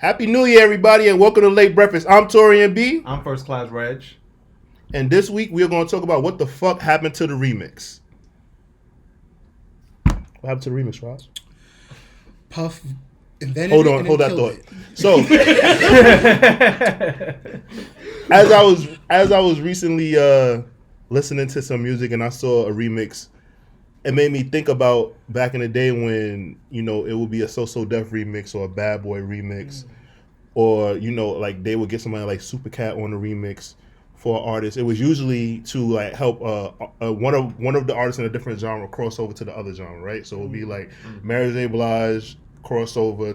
Happy New Year, everybody, and welcome to Late Breakfast. I'm Tory and B. I'm First Class Reg. And this week, we are going to talk about what the fuck happened to the remix. What happened to the remix, Ross? Puff invented it and hold that killed thought. it. So, as I was recently listening to some music and I saw a remix, it made me think about back in the day when, you know, it would be a So Def remix or a Bad Boy remix, or, you know, like they would get somebody like Supercat on the remix for an artist. It was usually to like help one of the artists in a different genre cross over to the other genre, right? So it would be like Mary J. Blige crossover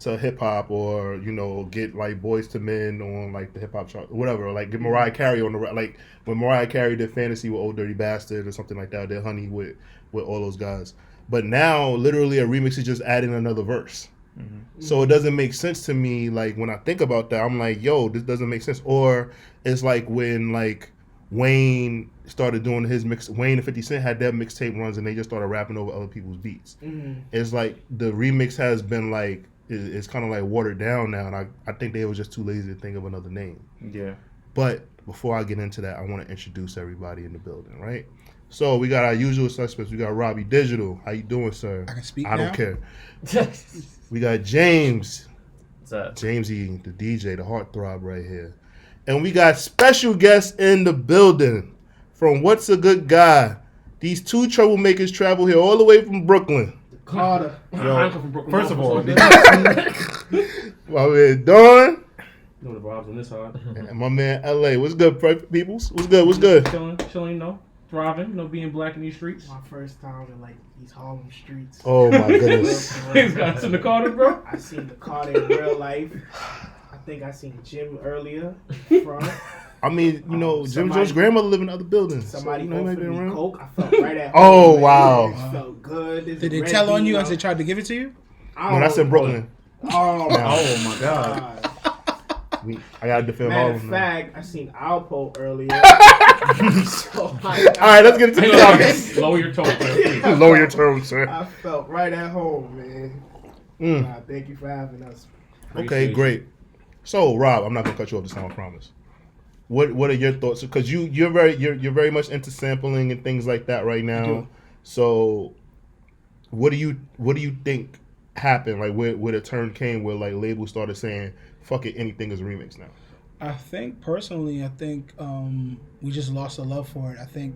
to hip hop, or, you know, get like Boys to Men on like the hip hop chart, or whatever, or like get Mariah Carey on the, like when Mariah Carey did Fantasy with Old Dirty Bastard or something like that, did Honey with all those guys. But now literally a remix is just adding another verse. So it doesn't make sense to me. Like when I think about that, I'm like, yo, this doesn't make sense. Or it's like when like Wayne started doing his mix. Wayne and 50 Cent had their mixtape runs, and they just started rapping over other people's beats. It's like the remix has been like, it's kind of like watered down now, and I think they were just too lazy to think of another name. Yeah. But before I get into that, I want to introduce everybody in the building, right? So we got our usual suspects. We got Robbie Digital. How you doing, sir? I can speak I now? don't care. We got James. What's up? Jamesy, the DJ, the heartthrob right here. And we got special guests in the building from What's a Good Guy. These two troublemakers travel here all the way from Brooklyn. Carter. I'm from Brooklyn. First of all, My man Dawn. No, the vibes on this hard. And my man LA. What's good, peoples? What's good? What's good? Chilling, you know, thriving, you know, being black in these streets. My first time in like these Harlem streets. Oh my goodness. Things got to the Carter, bro. I seen the Carter in real life. I think I seen Jim earlier. Front. I mean, you know, Jim Somebody- Jones' grandmother lived in other buildings. Somebody so, you know, he might offered be me around. coke. I felt right at home. Oh, man. wow. It felt good. This Did they red tell on you bean as they tried to give it to you? No, that's in Brooklyn. Oh, oh my God. I gotta defend Matter Harlem of now. fact, I seen Alpo earlier. So All right, let's get into the topics. Lower your tone, man. Lower your tone, sir. I felt right at home, man. Thank you for having us. Okay, great. So, Rob, I'm not gonna cut you off this time, I promise. What are your thoughts? Because you're very much into sampling and things like that right now. So, what do you think happened? Like where the turn came, where like labels started saying, "Fuck it, anything is a remix now." I think we just lost a love for it. I think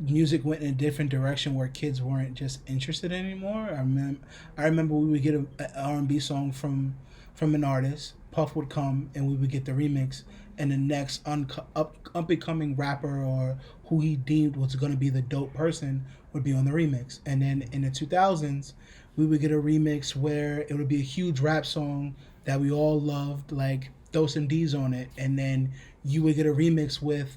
music went in a different direction where kids weren't just interested anymore. I remember we would get an R&B song from an artist. Puff would come and we would get the remix, and the next up-and-coming rapper or who he deemed was going to be the dope person would be on the remix. And then in the 2000s, we would get a remix where it would be a huge rap song that we all loved, like throw some D's on it, and then you would get a remix with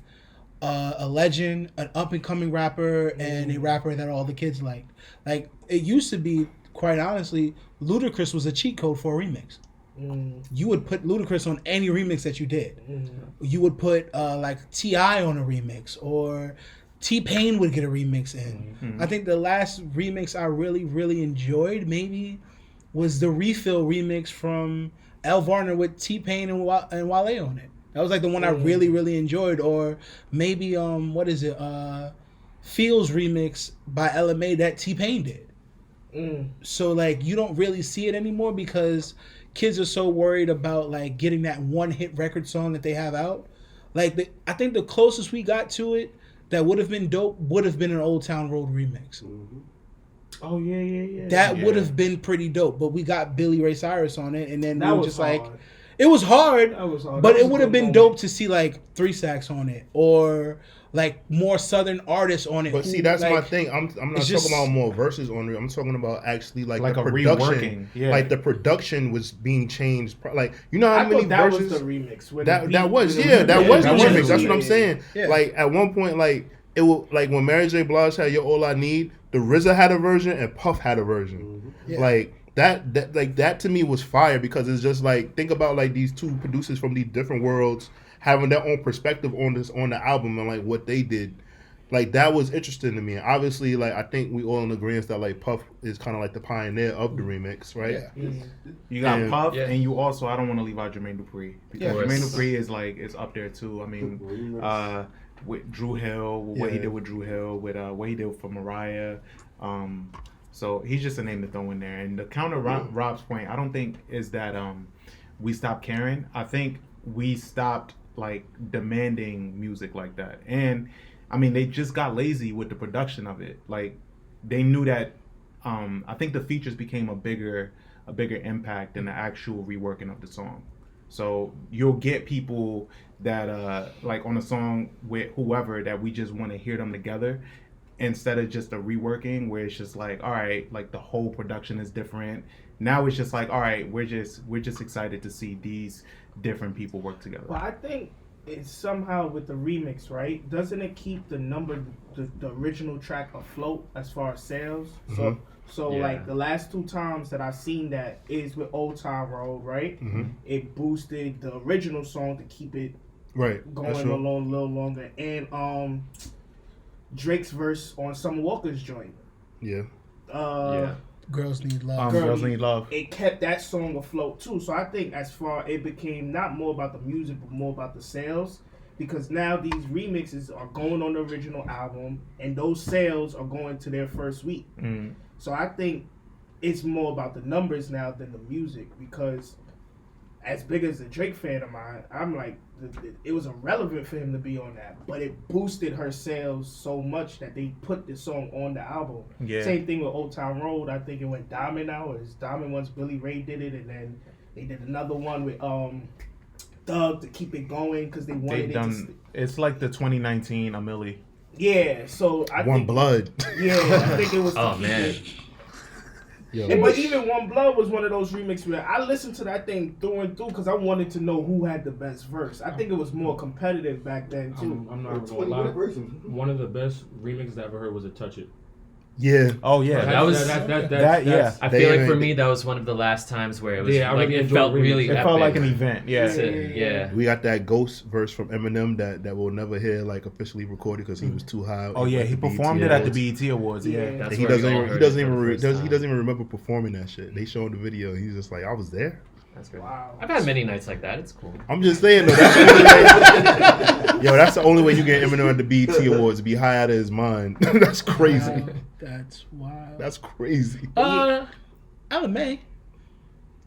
a legend, an up-and-coming rapper, and a rapper that all the kids liked. Like, it used to be, quite honestly, Ludacris was a cheat code for a remix. You would put Ludacris on any remix that you did. You would put like T.I. on a remix, or T-Pain would get a remix in. I think the last remix I really, really enjoyed maybe was the Refill remix from L. Varner with T-Pain and Wale on it. That was like the one I really, really enjoyed. Or maybe, Feels remix by LMA that T-Pain did. So like you don't really see it anymore because kids are so worried about like getting that one hit record song that they have out. Like I think the closest we got to it that would have been dope would have been an Old Town Road remix. Oh yeah. That would have been pretty dope, but we got Billy Ray Cyrus on it, and then That we were was just hard. like, it was hard, That was hard. but That was it a would have good been moment. dope to see like 3 Stacks on it, or like more Southern artists on it. But who, see, that's like, my thing. I'm not it's talking just- about more verses on it. I'm talking about actually like Like the a production. reworking. Yeah. Like the production was being changed. Like, you know how I many thought that verses was the remix. When that the that beat was was yeah, that was the that was remix. the That's what I'm remix. saying. Yeah. Like at one point, like it was like when Mary J. Blige had "You're All I Need," the RZA had a version and Puff had a version. Yeah. Like that to me was fire, because it's just like, think about like these two producers from these different worlds having their own perspective on the album and like what they did. like that was interesting to me. And obviously, like I think we all in agreement that like Puff is kind of like the pioneer of the remix, right? Yeah. You got And- Puff, Yeah. and you also, I don't want to leave out Jermaine Dupri, because Yeah. Jermaine Dupri is up there too. I mean, with Drew Hill, with what he Yeah. did with Drew Hill, with what he did for Mariah. So he's just a name to throw in there. And the counter Rob's point, I don't think is that we stopped caring. I think we stopped like demanding music like that. And I mean, they just got lazy with the production of it. Like they knew that. I think the features became a bigger impact than the actual reworking of the song. So you'll get people that like on a song with whoever that we just want to hear them together, instead of just a reworking where it's just like, all right, like the whole production is different. Now it's just like, all right, we're just excited to see these different people work together. Well, I think it's somehow with the remix, right? Doesn't it keep the original track afloat as far as sales? So Yeah. like the last 2 times that I've seen that is with Old Town Road, right? It boosted the original song to keep it Right. going That's a true. little longer. And Drake's verse on Summer Walker's joint. Yeah. Yeah. Girls Need Love. Girls Need Love. It kept that song afloat too. So I think as far it became not more about the music but more about the sales, because now these remixes are going on the original album and those sales are going to their first week. So I think it's more about the numbers now than the music, because as big as a Drake fan of mine, I'm like, it was irrelevant for him to be on that, but it boosted her sales so much that they put the song on the album. Yeah. Same thing with Old Town Road. I think it went Diamond now. It's Diamond once Billy Ray did it, and then they did another one with Thug to keep it going because they wanted They've it done. It's like the 2019 Amelie. Yeah, so I One think, Blood. Yeah, I think it was. Oh to keep man. it. Yo. But even One Blood was one of those remixes where I listened to that thing through and through because I wanted to know who had the best verse. I think it was more competitive back then too. I'm not gonna lie. One of the best remixes I ever heard was a Touch It. Yeah. Oh yeah, That was- yeah. I They feel like for ain't- me that was one of the last times where it was Yeah, I like really it enjoyed felt remix. really It epic. felt like an event. Yeah. That's it. Yeah. We got that Ghost verse from Eminem that we'll never hear like officially recorded because he was too high. Oh yeah, he performed it at the BET Awards. Yeah. Yeah. That's He where we doesn't all even heard it for the first he time. doesn't even remember performing that shit. They showed the video. He's just like, I was there. That's good. Wow. I've had many nights like that. It's cool. I'm just saying though. That's the only way, yo, that's the only way you get Eminem at the BET Awards. Be high out of his mind. That's crazy. Wow, that's wild. That's crazy. Ella May.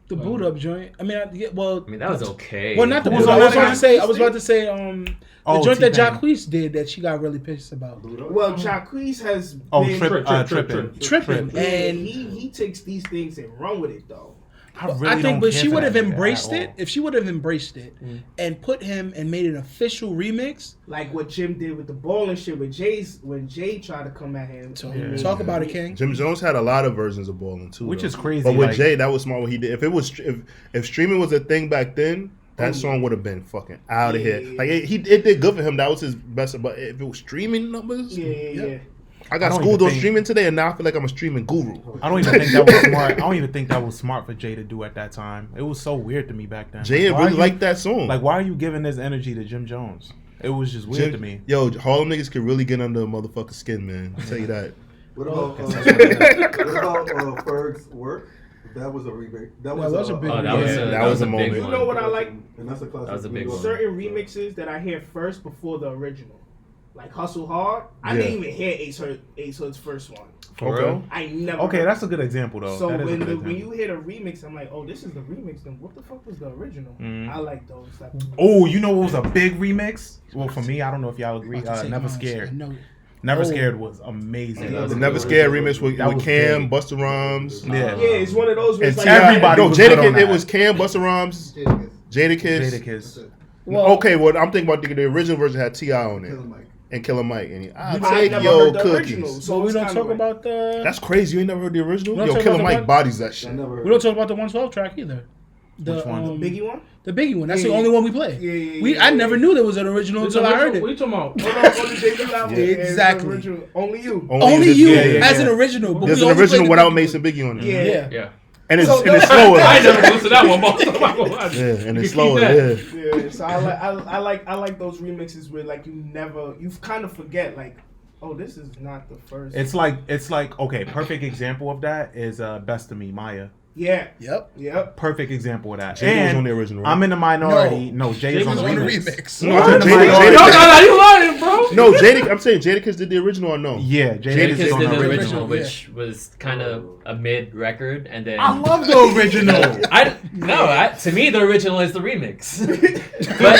The boot up joint. I mean, I mean, that was okay. Well, not the Who boot was up. on I was that about to say. I again? was about to say. The Oh, joint that T-Pain. Jacquees did that she got really pissed about. Well, Jacquees has Oh, been tripping. Tripping. Yeah, And he takes these things and run with it though. I really think, don't but care she for would have that nigga embraced at it. all. If she would have embraced it and put him and made an official remix. Like what Jim did with the ball and shit with when Jay tried to come at him. So Yeah. talk about it, King. Jim Jones had a lot of versions of Ballin' too, Which though. is crazy, But with like- Jay, that was smart what he did. If it was if streaming was a thing back then, that song would have been fucking out of here. Yeah. Like it did good for him. That was his best. But if it was streaming numbers, Yeah. I got I don't schooled even on think- streaming today, and now I feel like I'm a streaming guru. I don't even think that was smart. I don't even think that was smart for Jay to do at that time. It was so weird to me back then. Jay Like, why really are you- liked that song. Like, why are you giving this energy to Jim Jones? It was just weird to me. Yo, Harlem niggas can really get under a motherfucker's skin, man. I'll tell you that. What about Ferg's work? That was a remake. That was a big Oh, that one. was Yeah, a, that that was was a a moment. big You one. know what I like? And that's a classic. That was a big one. Certain remixes that I hear first before the original. Like Hustle Hard. I Yeah. didn't even hear Ace Hood's first one. For Okay. real? I never Okay, heard- that's a good example though. So That is a when good when example. you hear the remix, I'm like, oh, this is the remix. Then what the fuck was the original? I like those. Like, Oh, you know what was a big remix? Well, for me, I don't know if y'all agree. About to say Never mine, Scared. so no. Never Oh. Scared was amazing. Yeah, that was The a Never good Scared remix with That was Cam, big. Busta Rhymes, Yeah. yeah, it's one of those. Where and it's T.I. like, Everybody No, was good on Jadakiss. It that. was Cam, Busta Rhymes, Jadakiss. Jadakiss. Well, Okay, well I'm thinking about the original version had T.I. on it Killer Mike. and Killer Mike, and I I take never your heard the original, cookies. so so we it's don't kinda talk like- about the. That's crazy. You ain't never heard the original? We don't Yo, talk Killer about the Mike one- bodies that I shit. never. We don't talk about the 112 track either. The Which one? Biggie one. The Biggie one. That's Yeah, the only one we play. Yeah. I never knew there was an original What until I heard you it. talking about? Oh, no, on the debut album. Yeah, it's the exactly. original. Only you. Only this- you yeah. as an original. But There's we an only original played the without Biggie Mason Biggie on it. Yeah. Yeah. Yeah. And it's, So and it's no- slower. I never listened to that one. Yeah, and You it's can keep slower. that. Yeah. Yeah, so I like those remixes where like you kind of forget like, Oh, this is not the first. It's like okay. Perfect example of that is Best of Me, Maya. Yeah. Yep. Perfect example of that. Jay was And on the original. Right? I'm in the minority. No, Jay is on the on the remix. remix. No, I'm in the Jada- minority. Jada- you lying, bro? No, Jadakiss. I'm saying Jadakiss did the original or no? Yeah, Jadakiss Jadakiss is on did the the original. original, yeah. which was kind of a mid record, and then I love the original. to me the original is the remix. but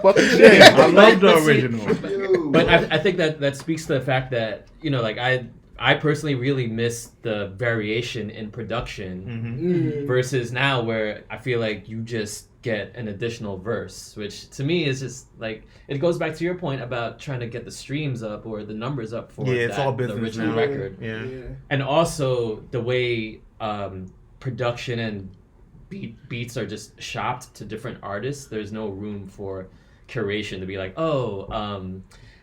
Fucking Jay. I love the but see- original. But I think that speaks to the fact that like I personally really miss the variation in production versus now where I feel like you just get an additional verse, which to me is just like it goes back to your point about trying to get the streams up or the numbers up for It's all the business original now. record, Yeah. and also the way production and beats are just shopped to different artists. There's no room for curation to be like,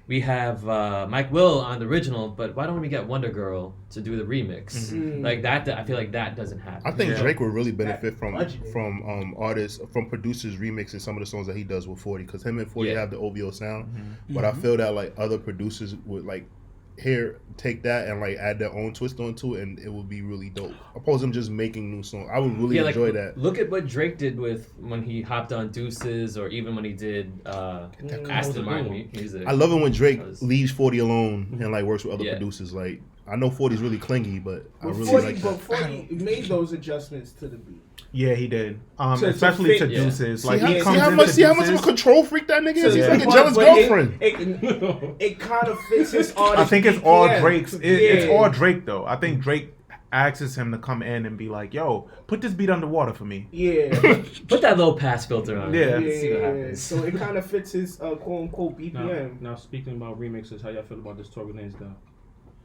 we have Mike Will on the original, but why don't we get Wonder Girl to do the remix? Like that, I feel like that doesn't happen. I think Yeah. Drake would really benefit from budget. artists, from producers remixing some of the songs that he does with 40, because him and 40 Yeah. have the OVO sound. But I feel that like other producers would like take that and like add their own twist onto it, and it would be really dope. Opposed to him just making new songs. I would really enjoy that. Look at what Drake did with when he hopped on Deuces, or even when he did Aston Martin music. I love it when Drake That was- leaves 40 alone and like works with other Yeah. producers. Like I know 40's really clingy, but I But really 40, like but that. 40 made those adjustments to the beat. Yeah, he did. To Especially fit- to yeah. Deuces. See Like he how, comes see how into much see how much of a Deuces. control freak that nigga is? He's Yeah. like a But- jealous but girlfriend. It kind of fits his artist. I think it's all BPM. Drake's. It's all Drake though. I think Drake asks him to come in and be like, "Yo, put this beat underwater for me." Yeah. Put that little pass filter on. Yeah. Let's see what happens. So it kind of fits his quote unquote BPM. Now speaking about remixes, how y'all feel about this Tory Lanez guy?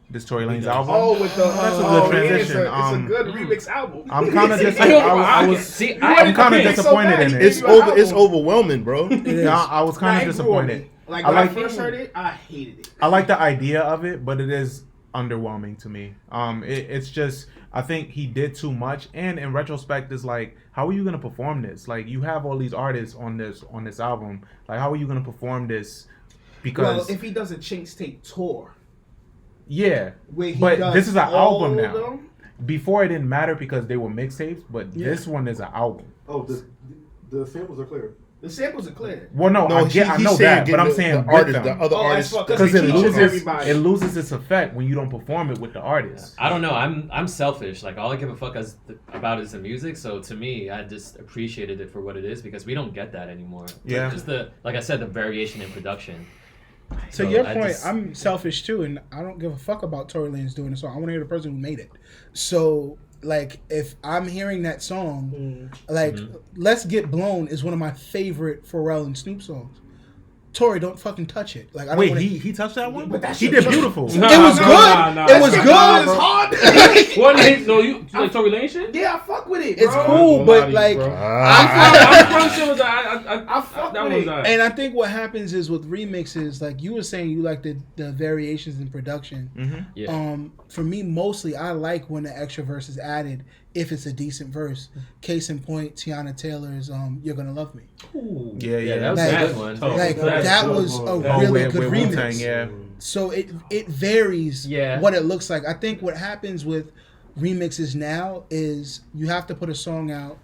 This Tory Lanez album. Oh, with the That's a good yeah, transition. it's a good remix album. I'm kind of just. I I was. see. I'm kind of okay, so disappointed bad, in he it. It's overwhelming, bro. Yeah, I was kind of disappointed. Like I when I like- first heard it, I hated it. I like the idea of it, but it is underwhelming to me. It's just I think he did too much, and in retrospect, it's like, how are you gonna perform this? Like, you have all these artists on this album. Like, how are you gonna perform this? Because Well, if he does a Chinks Tape tour, yeah, where he but does this is an all album of now. them, Before it didn't matter because they were mixtapes, but this one is an album. Oh, the samples are clear. the samples are clear. Well, no, I he's know saying that, get but I'm the saying with artists, the them. other Oh, artists. as fuck, Because he it teaches loses everybody. it loses its effect when you don't perform it with the artist. I don't know. I'm selfish. Like all I give a fuck about is the music. So to me, I just appreciated it for what it is because we don't get that anymore. Yeah. Like, just like I said, the variation in production. To So your I point, just- I'm selfish too, and I don't give a fuck about Tory Lanez doing the song. I want to hear the person who made it. So, like, if I'm hearing that song, like, "Let's Get Blown" is one of my favorite Pharrell and Snoop songs. Tory, don't fucking touch it. Like, I don't Wait, wanna... he touched that one? But that's He your did joke. beautiful. It was good. It was It's good. hard. No, you like Tory Lanez shit? Yeah, I fuck with it, It's bro. cool, but like, I'm shit was I fuck that with was it. and I think what happens is with remixes, like you were saying, you like the variations in production. Yeah. For me, mostly I like when the extra verse is added if it's a decent verse. Case in point, Tiana Taylor's "You're Gonna Love Me." Yeah, that was Like- a good one. Like that was a Oh, really with good Wu-Tang, remix. yeah. So it varies Yeah. what it looks like. I think what happens with remixes now is you have to put a song out,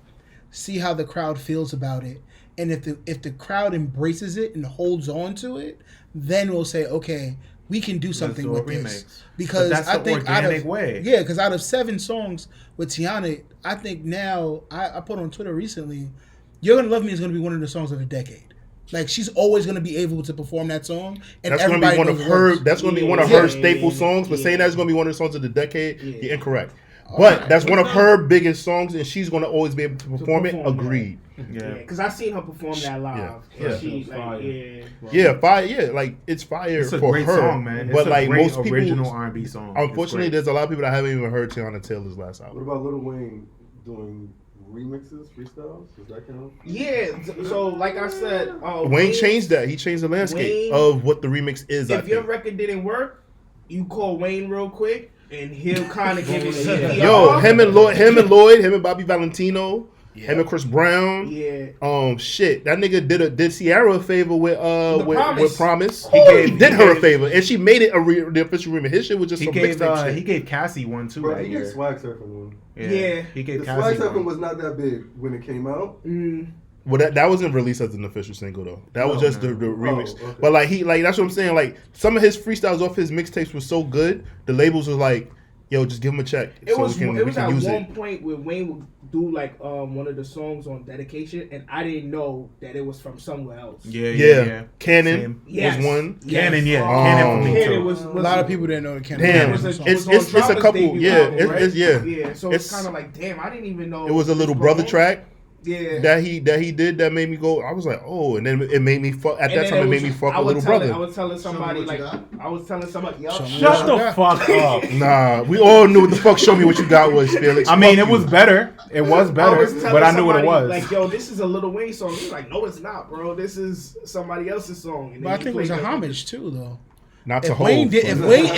see how the crowd feels about it, and if the crowd embraces it and holds on to it, then we'll say, okay, we can do something do a with this. remix. Because But that's I the think out organic of way. yeah, because out of 7 songs with Tiana, I think now I put on Twitter recently, "You're Gonna Love Me" is going to be one of the songs of the decade. Like she's always going to be able to perform that song, and That's gonna everybody be one of knows her. words. That's gonna be one of Yeah. her staple songs. But Yeah. saying that's gonna be one of the songs of the decade, Yeah. you're incorrect. But right. that's one of her biggest songs, and she's gonna always be able to perform it. perform it. Agreed. Yeah. Because I seen her perform that live. Yeah. And she, Fire. like, yeah. Yeah, fire. Yeah, like it's fire It's a for great her. song, man. It's But a like great most people, original R&B song. It's unfortunately, great. there's a lot of people that haven't even heard Tiana Taylor's last What album. about Lil Wayne doing remixes, freestyles? Does that count? Yeah, so like I said, Wayne changed that. He changed the landscape Wayne- of what the remix is. I If your think. record didn't work, you call Wayne real quick, and he'll kind of give you CPR. Yo, him and Bobby Valentino, Him and Chris Brown. Yeah. Shit, that nigga did Ciara a favor with Promise. He did her a favor, and she made it the official remix. His shit was just He some gave mixtape shit. he gave Cassie one too. Bro, that he year. gave Swag Surfing one. Yeah. He gave The Cassie Swag Surfing one. was not that big when it came out. Well, that wasn't released as an official single though. That was just the remix. okay. But like that's what I'm saying. Like some of his freestyles off his mixtapes was so good. The labels was like, "Yo, just give him a check." It so was we at can use one it. point where Wayne would do like one of the songs on Dedication, and I didn't know that it was from somewhere else. Yeah. Cannon Same. Yes. was one. Yes. Cannon, yeah. Oh. Cannon for me Cannon too. was A lot of people didn't know the Cannon. Damn. was song. It's on a Drama's couple. debut Yeah, album, right? it's yeah. Yeah, so It's- it's kind of like, damn, I didn't even know It was a little this brother going on. track Yeah. that he did that made me go. I was like, oh, and then it made me fuck. At And that then time, it made me fuck I with was little telling- brother. I was telling somebody what you like, got? I was telling somebody, Show me Shut the fuck up. Nah, we all knew what the fuck. Show me what you got was Felix. I mean, Fuck it was you. better. It was better, was telling but I knew what it somebody, was. Like, yo, this is a Lil Wayne song. He's like, no, it's not, bro. This is somebody else's song. And But then I he think it was a played that- homage too, though. Not to If Wayne hold. did,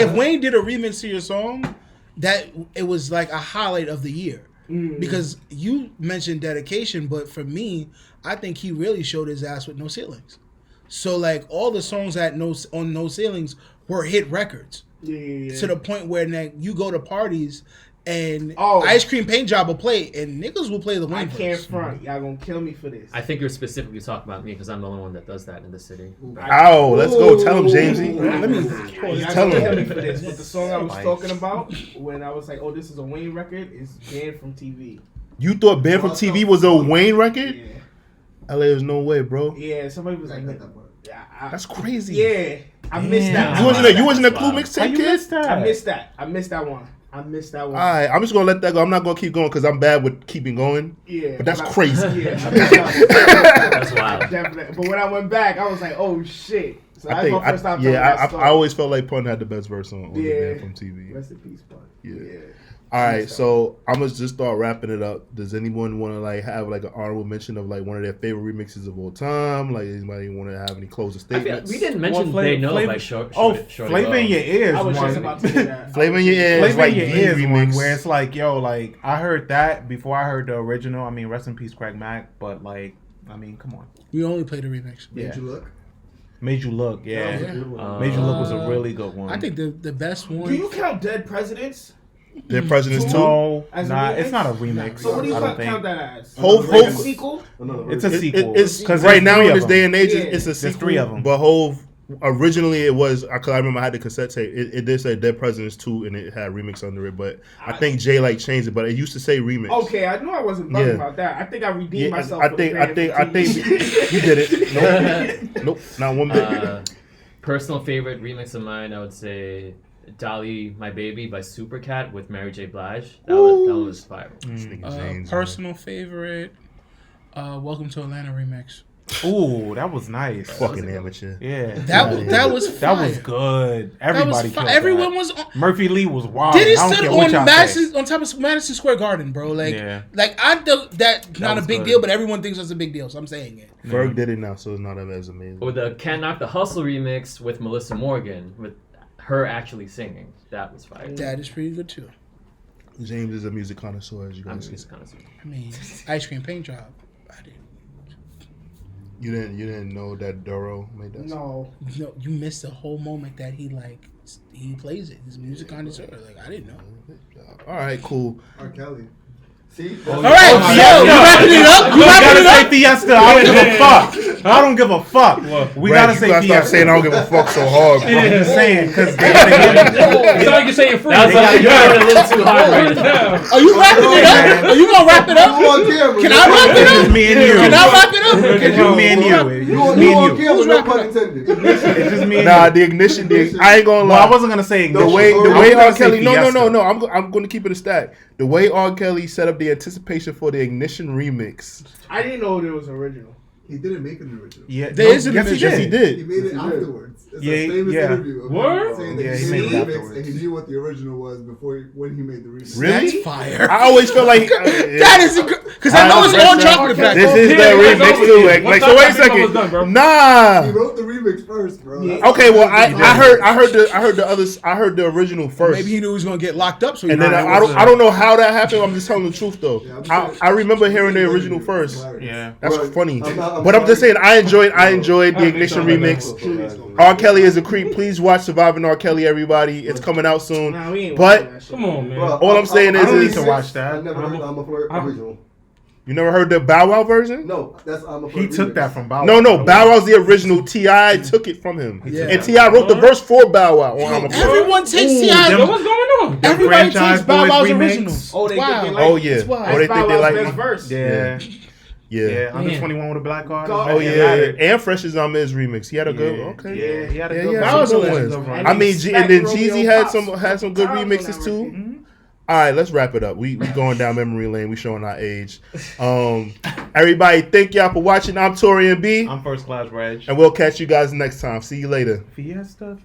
if Wayne did a remix to your song, that it was like a highlight of the year. Because you mentioned Dedication, but for me, I think he really showed his ass with No Ceilings. So like all the songs on No Ceilings were hit records Yeah. to the point where now you go to parties and Oh. Ice Cream Paint Job will play and niggas will play the I Wayne can't verse. front. Y'all gonna kill me for this. I think you're specifically talking about me because I'm the only one that does that in the city. Ow, let's go. Tell him, Jamesy. Let me Y'all Tell gonna him. kill me for this. But the song I was Spice. talking about when I was like, oh, this is a Wayne record, is banned from TV. You thought Band from TV was a Wayne record? Yeah. LA, there's no way, bro. Yeah, somebody was like, yeah, That's crazy. yeah, I missed that. You one. wasn't a Clue How mixtape you kid? missed that? I missed that. I missed that one. Alright, I'm just gonna let that go. I'm not gonna keep going because I'm bad with keeping going. Yeah, But that's I- crazy. Yeah, I missed that one. That's wild. Definitely. But when I went back, I was like, oh shit. So I that's think, my first time. I always felt like Pun had the best verse on the Yeah. Band from TV. Rest in peace, bud. Yeah. All right, so I'm gonna just start wrapping it up. Does anyone want to like have like an honorable mention of like one of their favorite remixes of all time? Like anybody want to have any closing I feel, statements? we didn't mention Well, They Know Flavor- by Short. Oh, Shorty Flavor in Low. Your Ears. I was just one. about to say that. Flavor in Your Ears, Flavor like in Your the Ears one remix. where it's like, yo, like I heard that before I heard the original. I mean, rest in peace, Craig Mack. But like, I mean, come on. We only played a remix. Yeah. Did you look? Made You Look, yeah. yeah. Made You Look was a really good one. I think the best one. Do you count Dead Presidents? Their presidents too. no, As a nah, remix? it's not a remix. So what do you I don't count think. that as? Hov- Like a Hov- sequel? It's a sequel. It's 'Cause right there's now three in of this them. day and age, Yeah. it's a There's sequel. three of them. But Hov originally it was because I remember I had the cassette tape. It did say Dead Presidents 2 and it had remix under it. But I think Jay like changed it. But it used to say remix. Okay, I knew I wasn't bugging Yeah. about that. I think I redeemed Yeah, myself. I for think the ban from TV. you did it. Nope, not one bit. Personal favorite remix of mine, I would say Dolly My Baby by Supercat with Mary J. Blige. That one was fire. This nigga James, personal favorite. Welcome to Atlanta remix. Ooh, that was nice. fucking amateur. Yeah. That was That fire. was good. That Everybody was killed Everyone that. was on. Murphy Lee was wild. Did he I don't stood care what on y'all Madison say. on top of Madison Square Garden, bro? Like, Yeah. like I do, that's not a was big good. deal, but everyone thinks that's a big deal, so I'm saying it. Ferg did it now, so it's not as amazing. Or the Can't Knock the Hustle remix with Melissa Morgan, with her actually singing. That was fire. That is pretty good too. James is a music connoisseur, as you I'm guys see. just kind of I mean, Ice Cream Paint Job. I didn't. You didn't know that Doro made that song? No. You missed the whole moment that he plays it. He's a music connoisseur. Like I didn't know. All right, cool. R. Kelly. See? All right, Fiesta. you wrapping it up? You We wrapping gotta it say up? Fiesta. I don't give a fuck. I don't give a fuck. We Brad, gotta you say gotta stop Fiesta. saying I don't give a fuck so hard, bro. I'm just saying because they gotta give me. It's not like you're saying free. That was like, you got it a little too hard right now. Are you wrapping it up? Are you gonna wrap it You up? on camera. Can I wrap it It's up? just me and you. Can I wrap it up? It's just me and you. It's You just on, me you on and you. camera, no wrapping pun up? intended. It's just me and Nah, you. the ignition. I ain't gonna lie. Well, I wasn't gonna say the No, way I the was way gonna R. say Kelly. No. Fiesta. I'm going to keep it a stack. The way R. Kelly set up the anticipation for the ignition remix. I didn't know it was original. He didn't make an original. Yeah, There is an yes, he original. Yes, he did. He did. made it Yes, he did. afterwards. It's Yeah, a famous yeah. interview of Word? him saying that Yeah, he he made made the it remix afterwards. and he knew what the original was when he made the remix. Really? That's fire. I always feel like That is because I know it's on chocolate factory. this is the Yeah, remix yeah, too. yeah. Like, Once so wait a that was done, bro. second. Nah. He wrote the remix first, bro. Yeah. Okay, well I heard the original first. Maybe he knew he was gonna get locked up, so he And then Nah, I don't know how that happened. I'm just telling the truth though. Yeah, I'm I, sure- I remember hearing the It's original hilarious. first. Yeah. That's Right. funny. I'm But I'm just saying sorry. I enjoyed the Ignition remix. R. Kelly is a creep. Please watch Surviving R. Kelly, everybody. It's coming out soon. Nah, we ain't But- watching that shit. Come on, man. Bro, All I'm saying I don't is need to watch that. I never heard I'm a Flirt original. You never heard the Bow Wow version? No, that's I'm a Flirt He took remix. that from Bow Wow. No. Bow Wow's the original. T.I. took it from him. Yeah. And T.I. wrote the verse for Bow Wow on I'm a Flirt. everyone takes Ooh, T.I. them- Yo, what's going on? Them Everybody Franchise takes Bow Boys Wow's remix. originals. Oh, they Wow. think they like Oh it. yeah. That's why. Oh, they think they like Best it. verse. Yeah. Yeah. Yeah. Under Man. 21 with a black card. Oh yeah. And Fresh is on his remix. He had a good. Okay. Yeah, he had a Yeah, good yeah, run. some was a good legend. ones. And I he mean, smacked and then Romeo Jeezy Pops. had some good Times on remixes that too. record. Mhm. All right, let's wrap it up. We going down memory lane. We showing our age. Everybody, thank y'all for watching. I'm Tory and B, I'm First Class Reg. and we'll catch you guys next time. See you later. Fiesta.